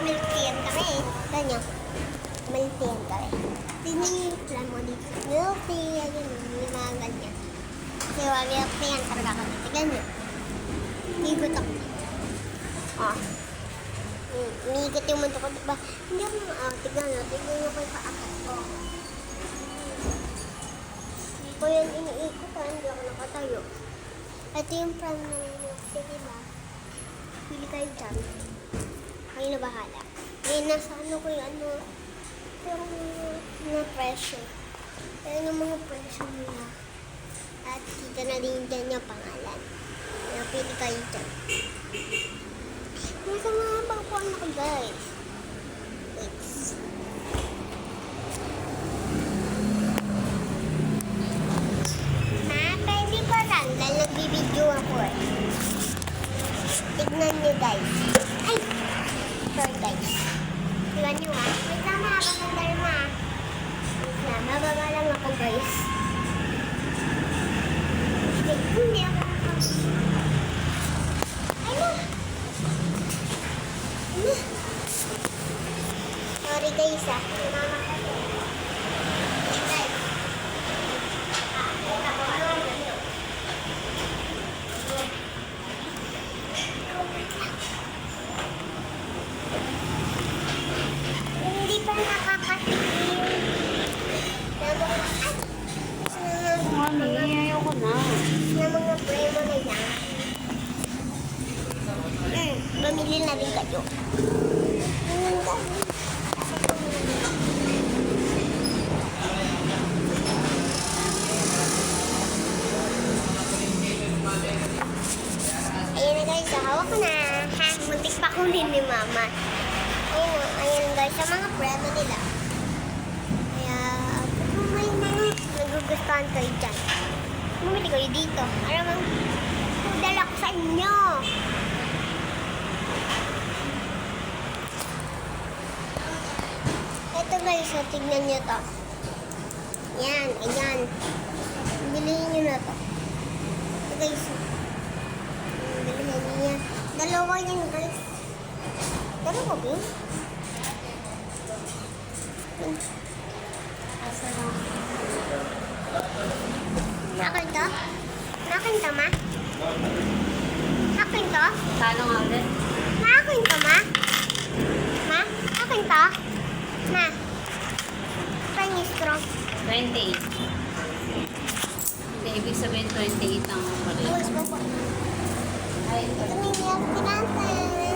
Milk tea kami. Ganyan. Milk tea kami. Tiniplan mo dito. Milk tea. Yung mga ganyan. Kasi milk tea yan talaga kami. Ganyan. Igot ako. Umiigot yung mundo ko, diba? Hindi ako tignan nyo pa yung paakat ko. Hindi ko yan iniikot, hindi ako nakatayo. Ito yung pram ng City, diba? Pili kayo dyan. Kayo na bahala. Eh, nasa ano ko yung yung presyo. Ayan yung mga presyo nila. At kita na din dyan yung pangalan. Pili kayo dyan. Nasa mga bangkuan ako, guys. Wait. Pwede pa lang. Dahil nagbibideo ako eh. Tignan nyo, guys. Ay! Sorry, guys. Tignan nyo, ha? Wait lang, makakasandal na. Wait lang, bababa lang ako, guys. Wait, hindi ako nakakasandal. Sorry guys, mama kasi. Guys. Hindi pa nakakatingin. Mami, ayoko na. Na mga premo na yan. Bumili na rin kayo. Ayan na guys, hawak ko na. Muntik pa kunin ni mama. Ayan guys, sa mga premo nila. Kaya, kung may nagugustuhan kayo dyan, bumili kayo dito. Alam mo, dala ko sa inyo. Ito guys, tignan nyo to. Yan, ayan. Bilihin nyo na to. Ito guys. Bilihin nyo yan. Dalawa yan guys. Dalawa ba yun? Akin to? Akin to, ma? Akin to? Talo nga ulit. Akin to, ma? Ma? Akin to? Ma? Penny straw. 28. Hindi, ibig sabihin 28 ang mali. Ay, ito. Ito may milk tea natin.